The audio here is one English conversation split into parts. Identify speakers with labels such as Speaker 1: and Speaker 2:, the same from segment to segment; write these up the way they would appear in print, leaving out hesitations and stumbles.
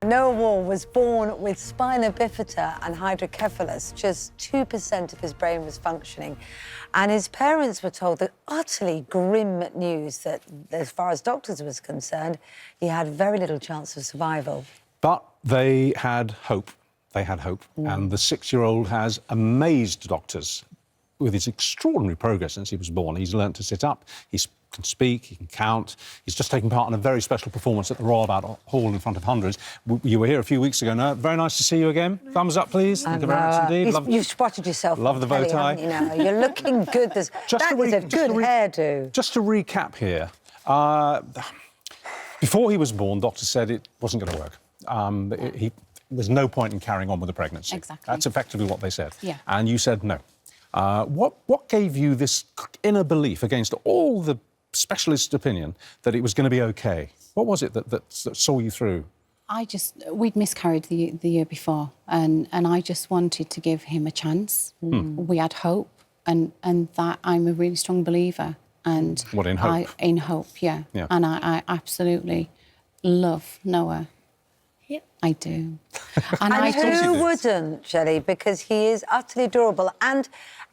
Speaker 1: Noah Wall was born with spina bifida and hydrocephalus. Just 2% of his brain was functioning. And his parents were told the utterly grim news that, as far as doctors was concerned, he had very little chance of survival.
Speaker 2: But they had hope. They had hope. And the 6-year-old has amazed doctors with his extraordinary progress since he was born. He's learnt to sit up, he can speak, he can count. He's just taken part in a very special performance at the Royal Albert Hall in front of hundreds. You were here a few weeks ago. No, very nice to see you again. Thumbs up, please. Thank you very much indeed.
Speaker 1: You've spotted yourself.
Speaker 2: Love the bow tie.
Speaker 1: You know, you're looking good. That is a good hairdo.
Speaker 2: Just to recap here, before he was born, doctors said it wasn't going to work. There's no point in carrying on with the pregnancy.
Speaker 3: Exactly.
Speaker 2: That's effectively what they said.
Speaker 3: Yeah.
Speaker 2: And you said no. What gave you this inner belief against all the specialist opinion that it was going to be OK? What was it that saw you through?
Speaker 3: We'd miscarried the year before, and I just wanted to give him a chance. We had hope, and that I'm a really strong believer. And
Speaker 2: what, in hope?
Speaker 3: In hope, yeah. And I absolutely love Noah.
Speaker 1: Yep.
Speaker 3: I do.
Speaker 1: And who wouldn't, Shelley? Because he is utterly adorable.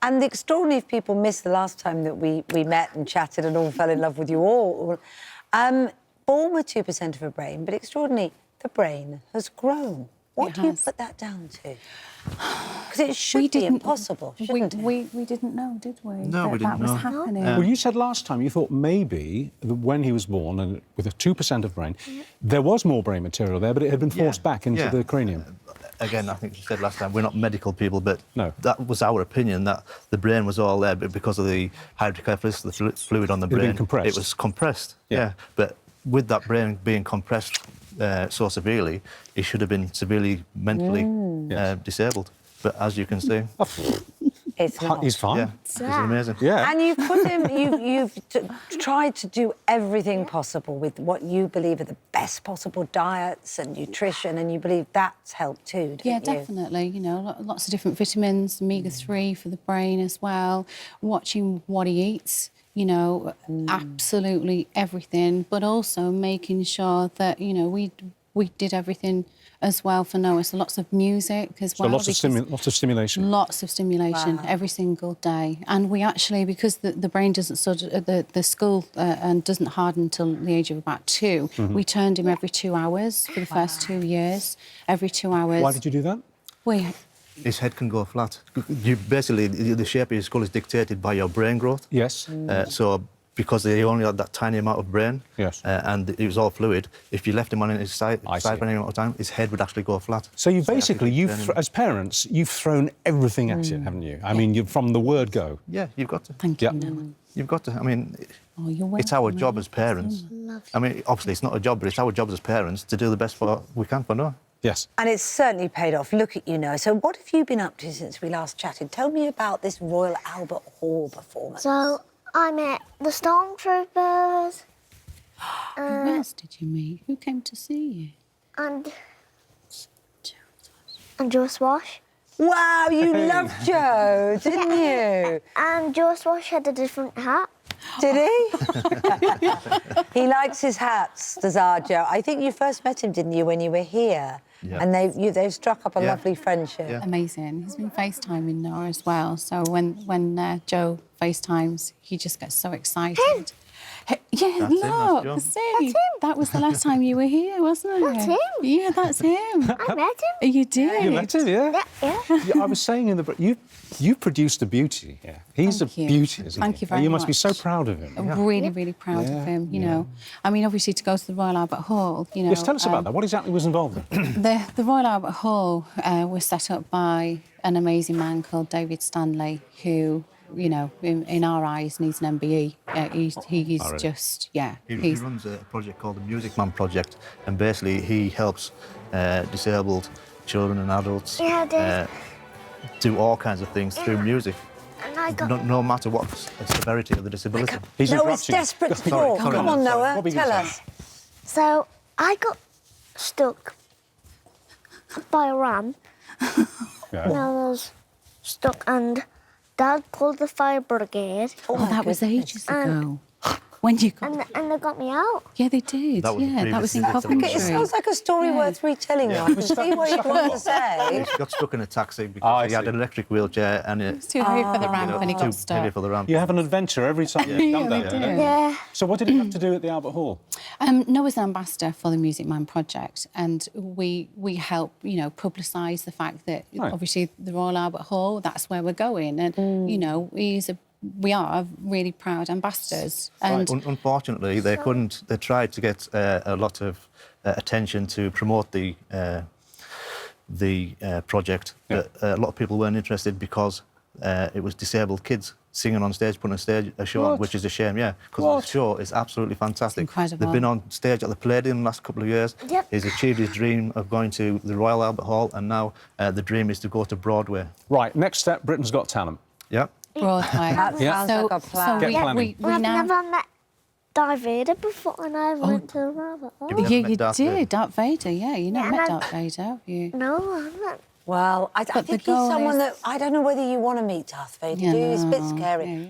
Speaker 1: And the extraordinary people missed the last time that we met and chatted and all fell in love with you all. Born with 2% of a brain, but extraordinarily, the brain has grown. What do you put that down to? Because it should be impossible, shouldn't it?
Speaker 3: We didn't know, did we?
Speaker 4: No, we didn't know.
Speaker 3: That was happening.
Speaker 2: Well, you said last time you thought maybe when he was born and with a 2% of brain, there was more brain material there, but it had been forced back into the cranium.
Speaker 4: Again, I think you said last time, we're not medical people, but
Speaker 2: no,
Speaker 4: that was our opinion, that the brain was all there, but because of the hydrocephalus, the fluid on the brain, it was compressed. Yeah. But with that brain being compressed so severely, he should have been severely mentally disabled. But as you can see...
Speaker 1: It's not.
Speaker 2: He's fine.
Speaker 4: Yeah, he's amazing.
Speaker 2: Yeah.
Speaker 1: And you've put him... You've tried to do everything possible with what you believe are the best possible diets and nutrition, and you believe that's helped too, don't you?
Speaker 3: Yeah, definitely. You know, lots of different vitamins, omega-3 for the brain as well, watching what he eats, you know, absolutely everything, but also making sure that, you know, we did everything as well for Noah. So lots of music as well.
Speaker 2: So lots of stimulation.
Speaker 3: Lots of stimulation every single day. And we actually, because the brain doesn't sort of, the skull and doesn't harden until the age of about 2, we turned him every 2 hours for the first 2 years. Every 2 hours.
Speaker 2: Why did you do that?
Speaker 4: His head can go flat. Basically, the shape of your skull is dictated by your brain growth.
Speaker 2: Yes.
Speaker 4: So because they only had that tiny amount of brain, and it was all fluid, if you left him on his side for any amount of time, his head would actually go flat.
Speaker 2: So you basically, as parents, you've thrown everything at it, haven't you? I mean, from the word go.
Speaker 4: Yeah, you've got to.
Speaker 3: Thank you, Noah.
Speaker 4: You've got to. I mean,
Speaker 3: it's
Speaker 4: our job as parents. I mean, obviously, it's not a job, but it's our job as parents to do the best we can for Noah.
Speaker 2: Yes.
Speaker 1: And it's certainly paid off. Look at you now. So what have you been up to since we last chatted? Tell me about this Royal Albert Hall performance.
Speaker 5: So I met the Stormtroopers.
Speaker 3: Who else did you meet? Who came to see you?
Speaker 5: And Joe Swash.
Speaker 1: Wow, you loved Joe, didn't you?
Speaker 5: And Joe Swash had a different hat.
Speaker 1: Did he? He likes his hats, does our Joe. I think you first met him, didn't you, when you were here? Yeah. And they've struck up a lovely friendship.
Speaker 3: Yeah. Amazing. He's been FaceTiming Noah as well. So when Joe FaceTimes, he just gets so excited. Yeah, look, see, that was the last time you were here, wasn't it?
Speaker 5: That's him.
Speaker 3: Yeah, that's him.
Speaker 5: I met him.
Speaker 3: You did?
Speaker 2: You met him, yeah?
Speaker 5: Yeah.
Speaker 2: I was saying you produced a beauty here. He's a beauty, isn't he?
Speaker 3: Thank you very much.
Speaker 2: You must be so proud of him.
Speaker 3: I'm really, really proud of him, you know. I mean, obviously, to go to the Royal Albert Hall, you know...
Speaker 2: Yes, tell us about that. What exactly was involved in?
Speaker 3: The Royal Albert Hall was set up by an amazing man called David Stanley, who... you know, in our eyes, needs an MBE. He's just,
Speaker 4: He runs a project called the Music Man Project, and basically he helps disabled children and adults do all kinds of things through music, no matter what the severity of the disability.
Speaker 1: Noah's desperate to talk. Come on, Noah, tell us.
Speaker 5: So I got stuck by a ram. I was stuck and... Dad called the fire brigade.
Speaker 3: Oh, that was ages ago. when you got...
Speaker 5: And they got me out.
Speaker 3: Yeah, they did.
Speaker 4: That was the
Speaker 3: Yeah, that was in
Speaker 4: previous visit.
Speaker 3: Coventry.
Speaker 1: It sounds like a story worth retelling. I can see what you'd want to say.
Speaker 4: He got stuck in a taxi because he had an electric wheelchair and
Speaker 3: It's too heavy for the ramp and he got
Speaker 4: too heavy
Speaker 3: stuck.
Speaker 4: for the ramp.
Speaker 2: You have an adventure every time you've done
Speaker 3: we
Speaker 2: that.
Speaker 3: do.
Speaker 5: Yeah.
Speaker 2: So what did you have to do at the Albert Hall?
Speaker 3: Noah's an ambassador for the Music Man project, and we help, you know, publicise the fact that obviously the Royal Albert Hall, that's where we're going, and you know, we are really proud ambassadors. And
Speaker 4: Unfortunately, they couldn't. They tried to get a lot of attention to promote the project, but a lot of people weren't interested because it was disabled kids singing on stage, putting a show on, which is a shame, yeah, because the show is absolutely fantastic.
Speaker 3: Incredible.
Speaker 4: They've been on stage at the Palladium the last couple of years.
Speaker 5: Yep.
Speaker 4: He's achieved his dream of going to the Royal Albert Hall, and now the dream is to go to Broadway.
Speaker 2: Right, next step, Britain's Got Talent.
Speaker 4: Yeah.
Speaker 3: Broadway.
Speaker 1: That sounds like a plan.
Speaker 2: Get planning.
Speaker 3: we
Speaker 5: I've
Speaker 3: now...
Speaker 5: never met Darth Vader before, and I went to the Rabbit Hole.
Speaker 4: You've never
Speaker 3: Yeah,
Speaker 4: met
Speaker 3: you
Speaker 4: Darth
Speaker 3: did,
Speaker 4: Vader?
Speaker 3: Darth Vader, yeah. You never
Speaker 5: Yeah,
Speaker 3: met
Speaker 5: and
Speaker 3: Darth Vader, have you?
Speaker 5: No, I haven't.
Speaker 1: Well, I
Speaker 3: But
Speaker 1: think
Speaker 3: the
Speaker 1: he's
Speaker 3: goal
Speaker 1: someone
Speaker 3: is-
Speaker 1: that... I don't know whether you want to meet Darth Vader, do you? It's a bit scary.
Speaker 3: Yeah.